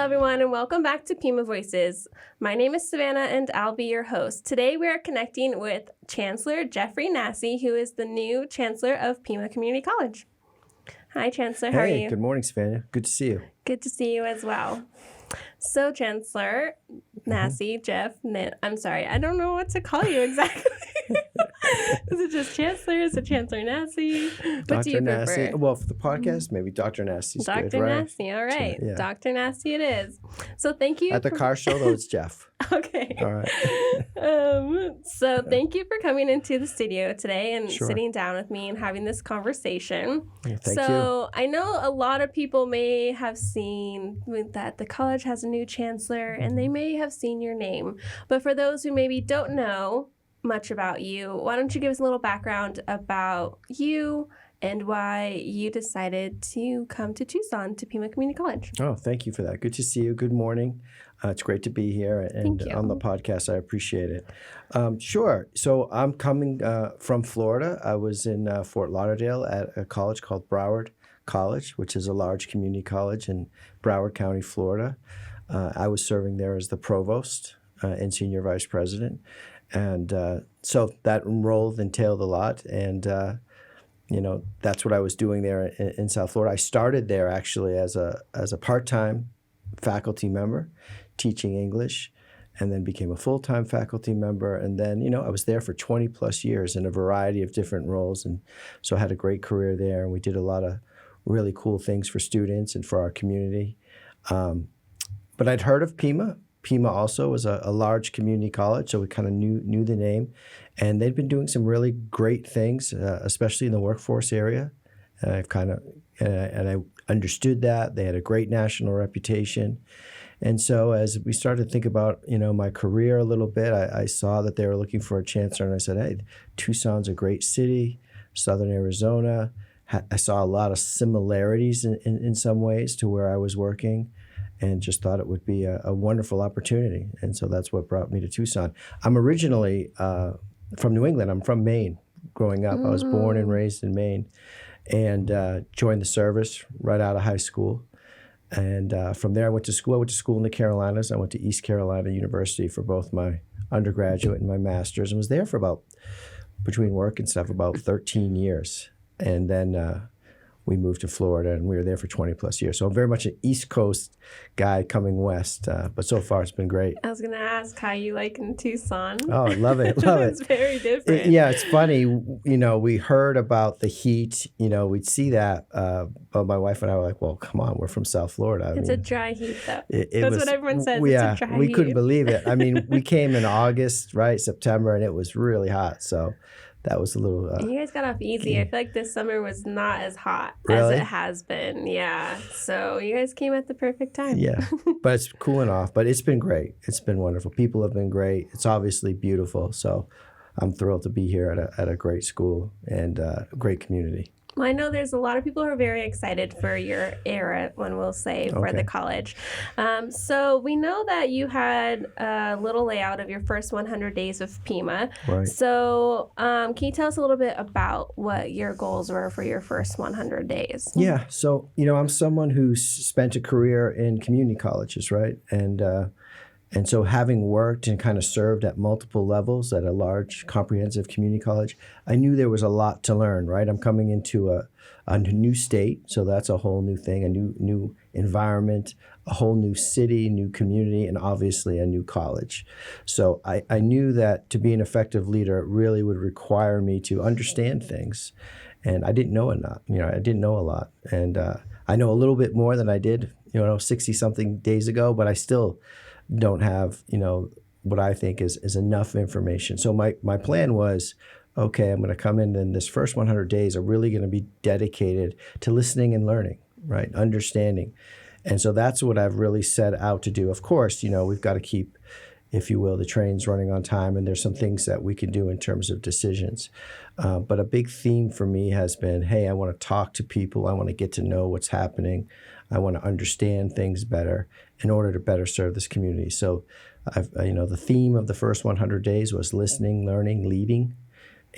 everyone, and welcome back to Pima Voices. My name is Savannah, and I'll be your host. Today, we are connecting with Chancellor Jeffrey Nasse, who is the new Chancellor of Pima Community College. Hi, Chancellor. How are you? Hey, good morning, Savannah. Good to see you. Good to see you as well. So, Chancellor Nasse, Jeff, I'm sorry, I don't know what to call you exactly. Is it just Chancellor? Is it Chancellor Nasse? What do you prefer? Well, for the podcast, maybe Dr. Nasse is good, Dr. right? Nasse, all right. Yeah. Dr. Nasse it is. So thank you. At the car show, though, it's Jeff. Okay. All right. So thank you for coming into the studio today and Sure. sitting down with me and having this conversation. Yeah, thank you. I know a lot of people may have seen that the college has a new chancellor and they may have seen your name. But for those who maybe don't know much about you, why don't you give us a little background about you and why you decided to come to Tucson to Pima Community College? Oh, thank you for that. Good to see you. Good morning. It's great to be here and Thank you. on the podcast. I appreciate it. Sure. So I'm coming from Florida. I was in Fort Lauderdale at a college called Broward College, which is a large community college in Broward County, Florida. I was serving there as the provost and senior vice president. And so that role entailed a lot. And, that's what I was doing there in South Florida. I started there actually as a part-time faculty member teaching English, and then became a full-time faculty member. And then, I was there for 20 plus years in a variety of different roles. And so I had a great career there, and we did a lot of really cool things for students and for our community. But I'd heard of Pima. Pima also was a large community college, so we kind of knew the name. And they'd been doing some really great things, especially in the workforce area. And I understood that. They had a great national reputation. And so as we started to think about, my career a little bit, I saw that they were looking for a chancellor, and I said, hey, Tucson's a great city, Southern Arizona. I saw a lot of similarities in some ways to where I was working, and just thought it would be a wonderful opportunity. And so that's what brought me to Tucson. I'm originally from New England. I'm from Maine growing up. I was born and raised in Maine, and joined the service right out of high school. And from there, I went to school. I went to school in the Carolinas. I went to East Carolina University for both my undergraduate and my master's, and was there for between work and stuff, about 13 years. And then we moved to Florida, and we were there for 20 plus years. So I'm very much an East Coast guy coming west, but so far it's been great. I was going to ask how you like in Tucson. Oh, I love it. Love it. It's very different. It's funny. We heard about the heat. We'd see that, but my wife and I were like, well, come on, we're from South Florida. It's a dry heat, though. That's what everyone says. Yeah, it's a dry we heat. couldn't believe it. We came in August, right, September, and it was really hot. So that was a little... you guys got off easy. I feel like this summer was not as hot really? as it has been. Yeah. So you guys came at the perfect time. Yeah. But it's cooling off. But it's been great. It's been wonderful. People have been great. It's obviously beautiful. So I'm thrilled to be here at a great school and a great community. Well, I know there's a lot of people who are very excited for your era, one will say, for the college. So we know that you had a little layout of your first 100 days of Pima. Right. So can you tell us a little bit about what your goals were for your first 100 days? Yeah. So, I'm someone who's spent a career in community colleges, right? And so having worked and kind of served at multiple levels at a large comprehensive community college, I knew there was a lot to learn, right? I'm coming into a new state, so that's a whole new thing, a new environment, a whole new city, new community, and obviously a new college. So I knew that to be an effective leader, it really would require me to understand things. And I didn't know enough. I didn't know a lot. And I know a little bit more than I did, 60-something days ago, but I still don't have, what I think is enough information. So my plan was, okay, I'm going to come in, and this first 100 days are really going to be dedicated to listening and learning, right? Understanding. And so that's what I've really set out to do. Of course, we've got to keep, if you will, the trains running on time, and there's some things that we can do in terms of decisions. But a big theme for me has been, hey, I want to talk to people. I want to get to know what's happening. I want to understand things better in order to better serve this community. So, the theme of the first 100 days was listening, learning, leading.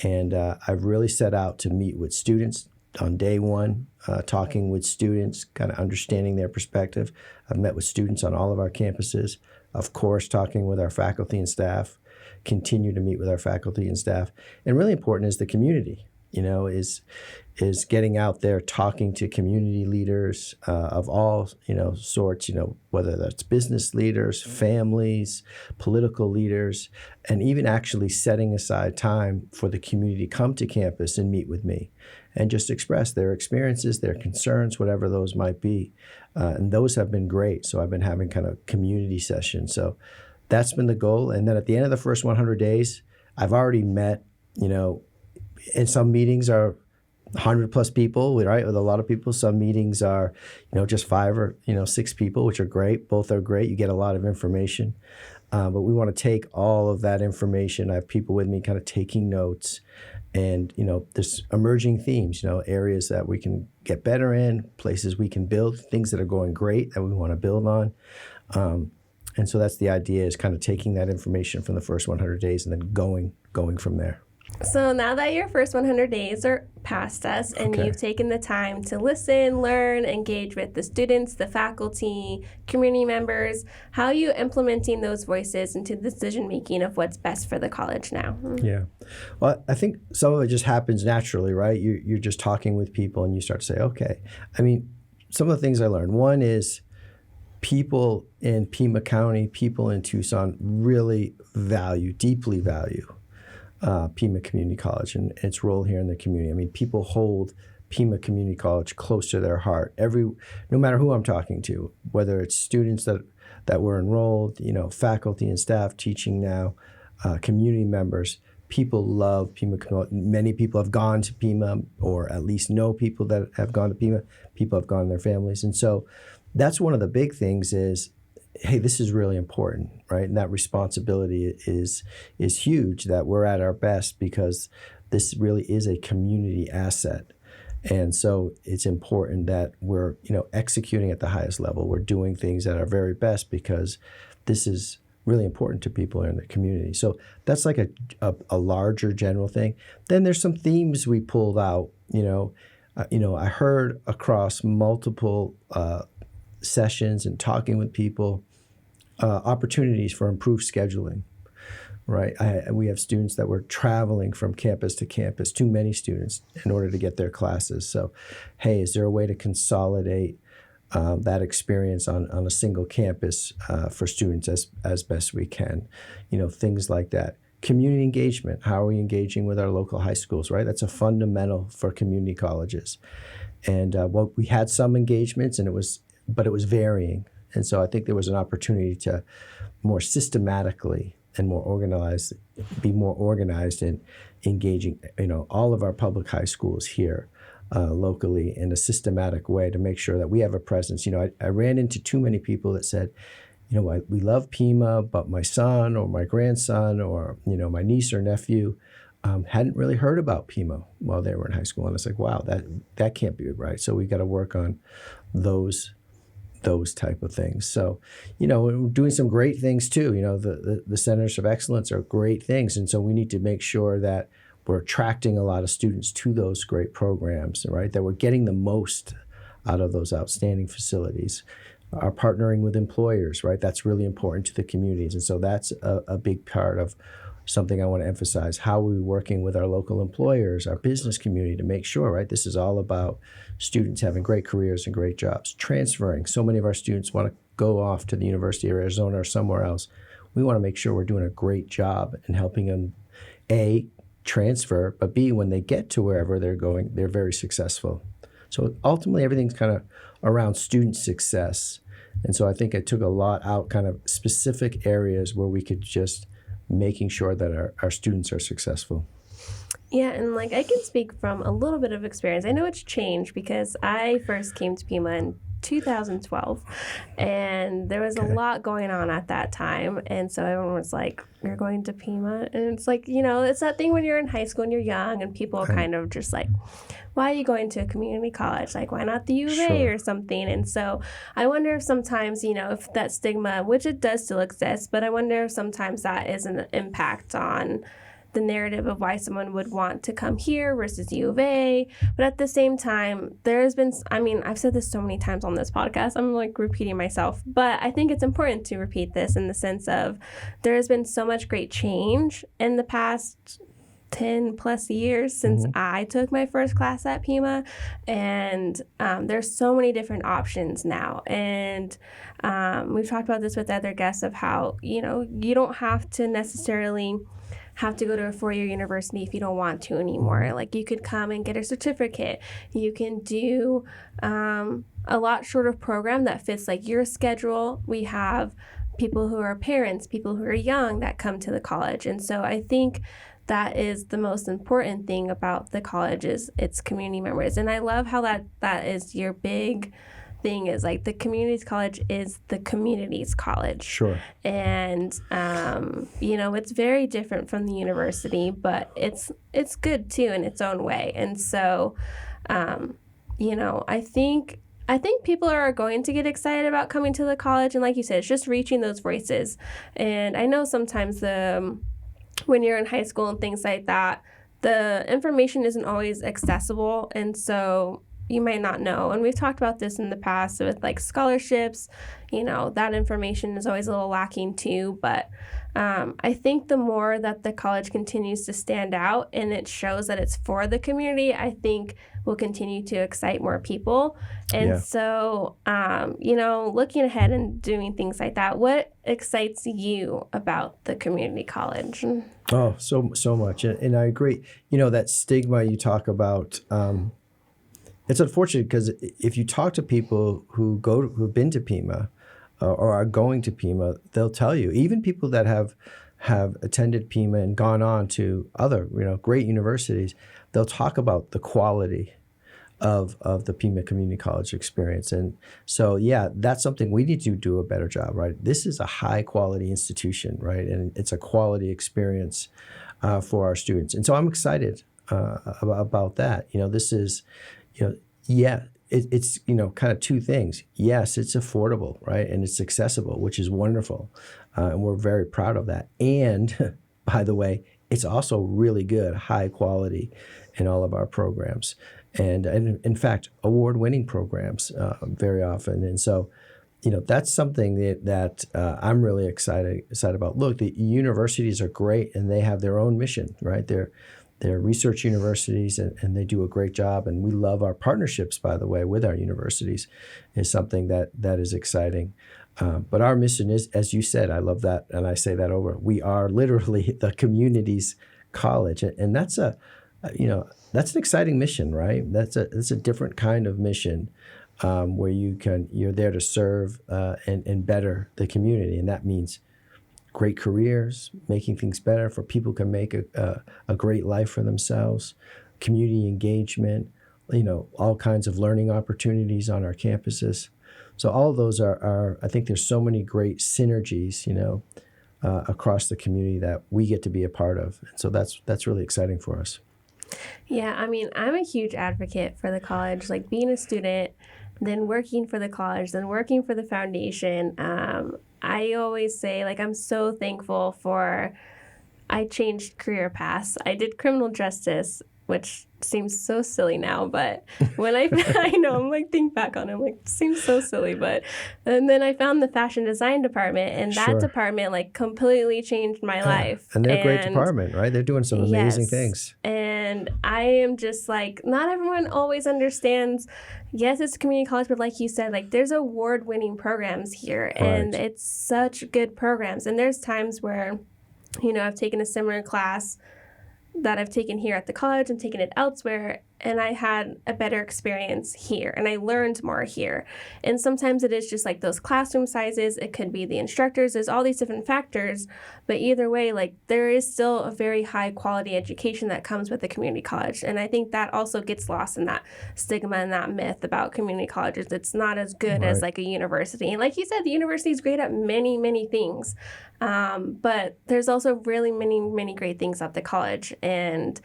And I've really set out to meet with students, on day one, talking with students, kind of understanding their perspective. I've met with students on all of our campuses. Of course, talking with our faculty and staff, continue to meet with our faculty and staff. And really important is the community, is getting out there, talking to community leaders of all, sorts, whether that's business leaders, families, political leaders, and even actually setting aside time for the community to come to campus and meet with me and just express their experiences, their concerns, whatever those might be. And those have been great. So I've been having kind of community sessions. So that's been the goal. And then at the end of the first 100 days, I've already met, and some meetings are 100 plus people, right? With a lot of people. Some meetings are, just 5 or, 6 people, which are great. Both are great. You get a lot of information. But we want to take all of that information. I have people with me kind of taking notes. And, there's emerging themes, areas that we can get better in, places we can build, things that are going great that we want to build on. And so that's the idea, is kind of taking that information from the first 100 days and then going from there. So now that your first 100 days are past us and you've taken the time to listen, learn, engage with the students, the faculty, community members, how are you implementing those voices into the decision-making of what's best for the college now? Yeah. Well, I think some of it just happens naturally, right? You're just talking with people and you start to say, okay. I mean, some of the things I learned. One is people in Pima County, people in Tucson really deeply value Pima Community College and its role here in the community. I mean, people hold Pima Community College close to their heart. No matter who I'm talking to, whether it's students that were enrolled, faculty and staff teaching now, community members, people love Pima. Many people have gone to Pima, or at least know people that have gone to Pima. People have gone to their families, and so that's one of the big things is, hey, this is really important, right? And that responsibility is huge, that we're at our best because this really is a community asset. And so it's important that we're, executing at the highest level. We're doing things at our very best because this is really important to people in the community. So that's like a larger general thing. Then there's some themes we pulled out, I heard across multiple sessions and talking with people, opportunities for improved scheduling, right? We have students that were traveling from campus to campus, too many students in order to get their classes. So, hey, is there a way to consolidate that experience on a single campus for students as best we can? Things like that. Community engagement. How are we engaging with our local high schools, right? That's a fundamental for community colleges. And we had some engagements, but it was varying. And so I think there was an opportunity to more systematically and be more organized in engaging, all of our public high schools here locally in a systematic way to make sure that we have a presence. I ran into too many people that said, we love Pima, but my son or my grandson or, my niece or nephew hadn't really heard about Pima while they were in high school. And it's like, wow, that can't be right. So we got to work on those type of things. So, we're doing some great things too. The Centers of Excellence are great things. And so we need to make sure that we're attracting a lot of students to those great programs, right? That we're getting the most out of those outstanding facilities. Are partnering with employers, right? That's really important to the communities. And so that's a big part of something I want to emphasize. How are we working with our local employers, our business community to make sure, right? This is all about students having great careers and great jobs. Transferring. So many of our students want to go off to the University of Arizona or somewhere else. We want to make sure we're doing a great job in helping them, A, transfer, but B, when they get to wherever they're going, they're very successful. So ultimately, everything's kind of around student success. And so I think I took a lot out, kind of specific areas where we could just making sure that our students are successful. Yeah, and I can speak from a little bit of experience. I know it's changed because I first came to Pima in 2012, and there was a lot going on at that time. And so everyone was like, you're going to Pima? And it's like, it's that thing when you're in high school and you're young and people are kind of just like, why are you going to a community college? Why not the U of A or something? And so I wonder if sometimes, if that stigma, which it does still exist, but I wonder if sometimes that is an impact on the narrative of why someone would want to come here versus U of A. But at the same time, there has been, I mean, I've said this so many times on this podcast, I'm like repeating myself, but I think it's important to repeat this in the sense of there has been so much great change in the past 10 plus years since I took my first class at Pima, and there's so many different options now. And we've talked about this with other guests of how, you know, you don't have to necessarily have to go to a four-year university if you don't want to anymore. Like, you could come and get a certificate. You can do a lot shorter program that fits like your schedule. We have people who are parents, people who are young that come to the college. And so I think that is the most important thing about the college is its community members. And I love how that is your big thing, is like the community college is the community's college. Sure. And, you know, it's very different from the university, but it's good too in its own way. And so, you know, I think people are going to get excited about coming to the college. And like you said, it's just reaching those voices. And I know sometimes when you're in high school and things like that, the information isn't always accessible. And so you might not know. And we've talked about this in the past with like scholarships, you know, that information is always a little lacking too. But I think the more that the college continues to stand out and it shows that it's for the community, I think will continue to excite more people. And so, you know, looking ahead and doing things like that, what excites you about the community college? Oh, so much. And I agree. You know, that stigma you talk about, it's unfortunate because if you talk to people who've been to Pima or are going to Pima, they'll tell you, even people that have attended Pima and gone on to other, you know, great universities, they'll talk about the quality of the Pima Community College experience. And so, yeah, that's something we need to do a better job, right? This is a high quality institution, right? And it's a quality experience for our students. And so I'm excited about that. You know, this is, you know, it's, you know, kind of two things. Yes, it's affordable, right? And it's accessible, which is wonderful. And we're very proud of that. And by the way, it's also really good, high quality in all of our programs. And in fact, award-winning programs very often. And so, you know, that's something that I'm really excited about. Look, the universities are great and they have their own mission, right? They're research universities and they do a great job. And we love our partnerships, by the way, with our universities is something that is exciting. But our mission is, as you said, I love that. And I say that over, we are literally the community's college. And that's that's an exciting mission, right? That's a different kind of mission where you're there to serve and better the community. And that means great careers, making things better for people who can make a great life for themselves, community engagement, you know, all kinds of learning opportunities on our campuses. So all of those are I think there's so many great synergies, you know, across the community that we get to be a part of. And so that's really exciting for us. Yeah, I mean, I'm a huge advocate for the college, like being a student, then working for the college, then working for the foundation. I always say, like, I'm so thankful I changed career paths. I did criminal justice, which seems so silly now, but when I know, I'm like, think back on it, I'm like, it seems so silly, and then I found the fashion design department, and that department, like, completely changed my life. And they're a great department, right? They're doing some amazing things. And I am just like, not everyone always understands, yes, it's a community college, but like you said, like, there's award-winning programs here, and it's such good programs. And there's times where, you know, I've taken a similar class that I've taken here at the college and taken it elsewhere, and I had a better experience here, and I learned more here. And sometimes it is just like those classroom sizes, it could be the instructors, there's all these different factors, but either way, like, there is still a very high quality education that comes with the community college. And I think that also gets lost in that stigma and that myth about community colleges. It's not as good as like a university. And like you said, the university is great at many, many things. But there's also really many, many great things at the college. And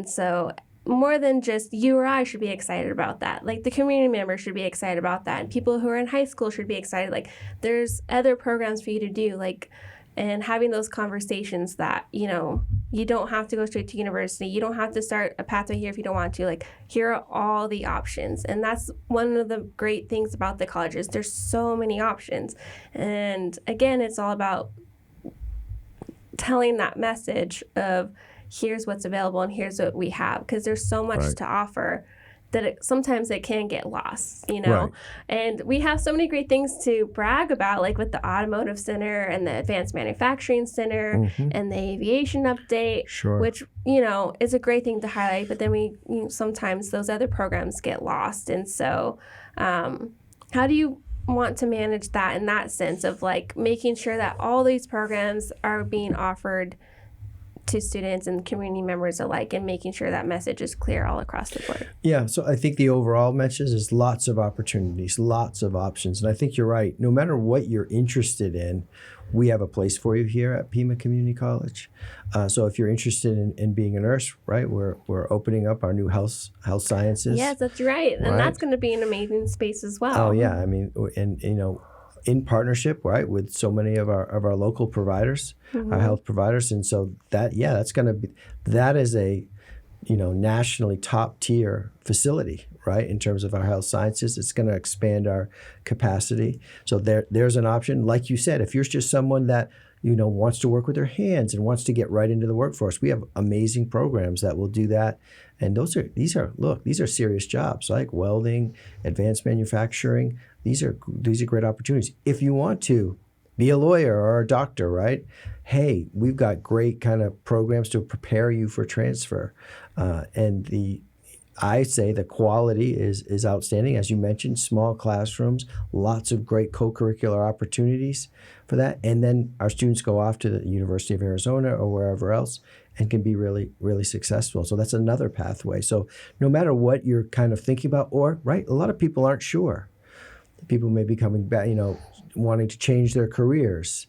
so more than just you or I should be excited about that. Like, the community members should be excited about that. And people who are in high school should be excited. Like, there's other programs for you to do. Like, and having those conversations that, you don't have to go straight to university. You don't have to start a pathway here if you don't want to. Like, here are all the options. And that's one of the great things about the colleges. There's so many options. And again, it's all about telling that message of here's what's available and here's what we have, because there's so much to offer that sometimes it can get lost, Right. And we have so many great things to brag about, like with the Automotive Center and the Advanced Manufacturing Center and the Aviation Update, which, is a great thing to highlight. But then sometimes those other programs get lost. And so how do you want to manage that in that sense of like making sure that all these programs are being offered to students and community members alike, and making sure that message is clear all across the board? Yeah, so I think the overall message is lots of opportunities, lots of options. And I think you're right. No matter what you're interested in, we have a place for you here at Pima Community College. So if you're interested in being a nurse, right, we're opening up our new health sciences. Yes, that's right. And that's going to be an amazing space as well. Oh, yeah. I mean, and, in partnership, right, with so many of our local providers, our health providers. And so that is a, nationally top tier facility, right, in terms of our health sciences. It's going to expand our capacity. So there's an option. Like you said, if you're just someone that, wants to work with their hands and wants to get right into the workforce, we have amazing programs that will do that. And these are serious jobs like welding, advanced manufacturing. These are great opportunities. If you want to be a lawyer or a doctor, right? Hey, we've got great kind of programs to prepare you for transfer. I say the quality is outstanding. As you mentioned, small classrooms, lots of great co-curricular opportunities for that. And then our students go off to the University of Arizona or wherever else and can be really, really successful. So that's another pathway. So no matter what you're kind of thinking about, or, right, a lot of people aren't sure. People may be coming back, wanting to change their careers.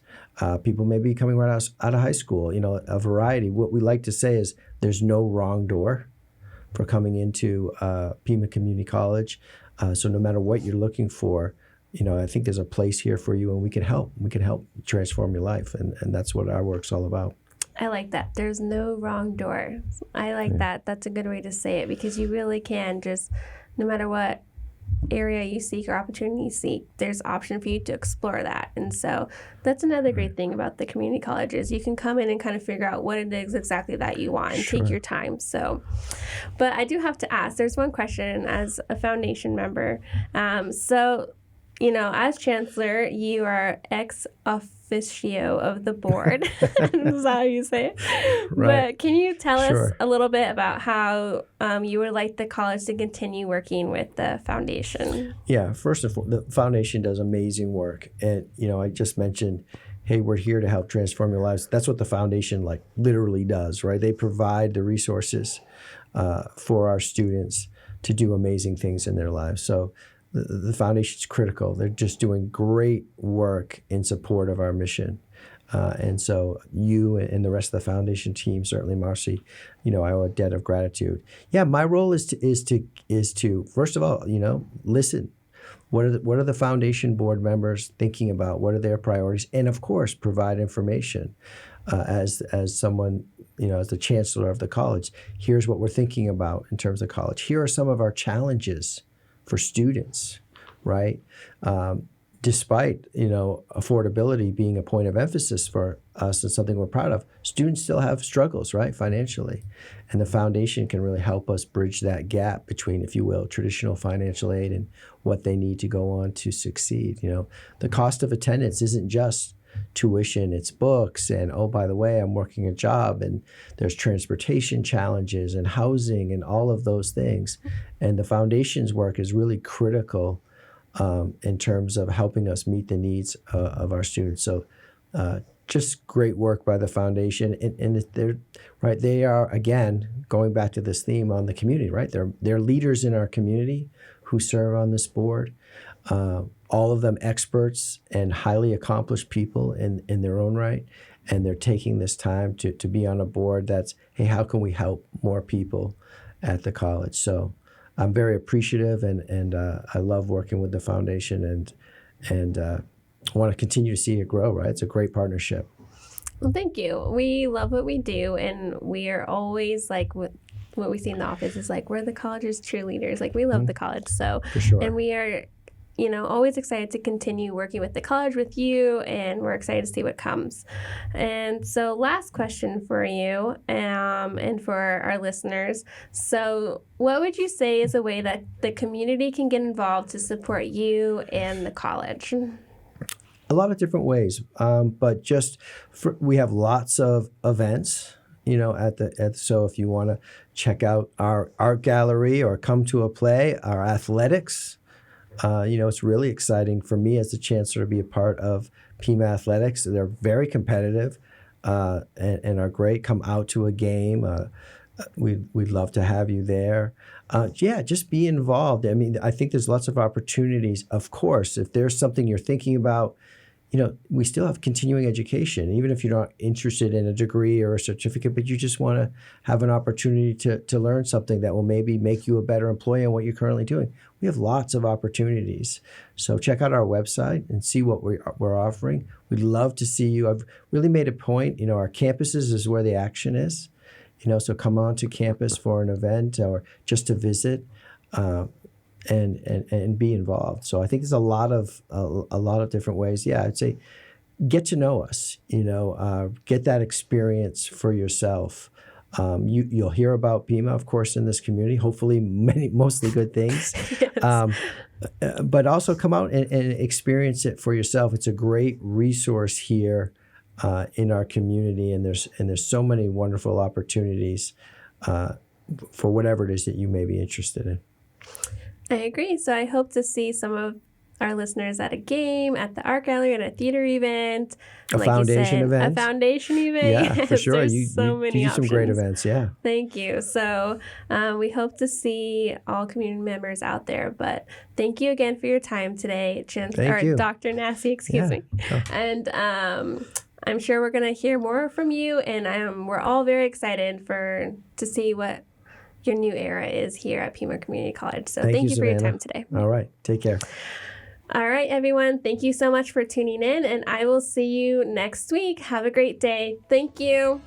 People may be coming right out of high school, a variety. What we like to say is there's no wrong door for coming into Pima Community College. So no matter what you're looking for, I think there's a place here for you, and we can help. We can help transform your life, and that's what our work's all about. I like that. There's no wrong door. I like that. That's a good way to say it, because you really can just, no matter what area you seek or opportunity you seek, there's option for you to explore that. And so that's another great thing about the community colleges. You can come in and kind of figure out what it is exactly that you want and take your time. So, but I do have to ask, there's one question as a foundation member. As Chancellor, you are ex officio of the board. Is that how you say it? Right. But can you tell us a little bit about how you would like the college to continue working with the foundation? Yeah, first of all, the foundation does amazing work. And, I just mentioned, hey, we're here to help transform your lives. That's what the foundation literally does, right? They provide the resources for our students to do amazing things in their lives. So the foundation is critical. They're just doing great work in support of our mission. And so you and the rest of the foundation team, certainly Marcy, I owe a debt of gratitude. Yeah, my role is to first of all, listen. What are the foundation board members thinking about? What are their priorities? And of course, provide information as someone, as the chancellor of the college. Here's what we're thinking about in terms of college. Here are some of our challenges for students, right? Despite, affordability being a point of emphasis for us and something we're proud of, students still have struggles, right, financially. And the foundation can really help us bridge that gap between, if you will, traditional financial aid and what they need to go on to succeed. The cost of attendance isn't just tuition, it's books, and oh, by the way, I'm working a job, and there's transportation challenges and housing and all of those things. And the foundation's work is really critical in terms of helping us meet the needs of our students. So just great work by the foundation. And they are, again, going back to this theme on the community, right? They're leaders in our community who serve on this board. All of them experts and highly accomplished people in their own right. And they're taking this time to be on a board that's, hey, how can we help more people at the college? So I'm very appreciative, and I love working with the foundation, and want to continue to see it grow, right? It's a great partnership. Well, thank you. We love what we do, and we are always like what we see in the office is like we're the college's cheerleaders. Like we love the college, so For sure. and we are, always excited to continue working with the college with you, and we're excited to see what comes. And so, last question for you, and for our listeners. So, what would you say is a way that the community can get involved to support you and the college? A lot of different ways, but we have lots of events. So if you want to check out our art gallery or come to a play, our athletics, it's really exciting for me as the chancellor to be a part of Pima Athletics. They're very competitive and are great. Come out to a game. We'd love to have you there. Just be involved. I mean, I think there's lots of opportunities. Of course, if there's something you're thinking about, we still have continuing education, even if you're not interested in a degree or a certificate, but you just want to have an opportunity to learn something that will maybe make you a better employee in what you're currently doing. We have lots of opportunities. So check out our website and see what we're offering. We'd love to see you. I've really made a point, our campuses is where the action is. So come on to campus for an event or just to visit. And be involved. So I think there's a lot of different ways. Yeah, I'd say get to know us. Get that experience for yourself. You'll hear about Pima, of course, in this community. Hopefully, mostly good things. Yes. But also come out and experience it for yourself. It's a great resource here in our community, and there's so many wonderful opportunities for whatever it is that you may be interested in. I agree. So I hope to see some of our listeners at a game, at the art gallery, at a theater event. A foundation event. A foundation event. Yeah, yes, for sure. There's You so many do some options. great events, yeah. Thank you. So we hope to see all community members out there. But thank you again for your time today, Thank you. Dr. Nasse, excuse me. Oh. And I'm sure we're going to hear more from you. And we're all very excited to see what your new era is here at Pima Community College. So thank you for your time today. All right. Take care. All right, everyone. Thank you so much for tuning in, and I will see you next week. Have a great day. Thank you.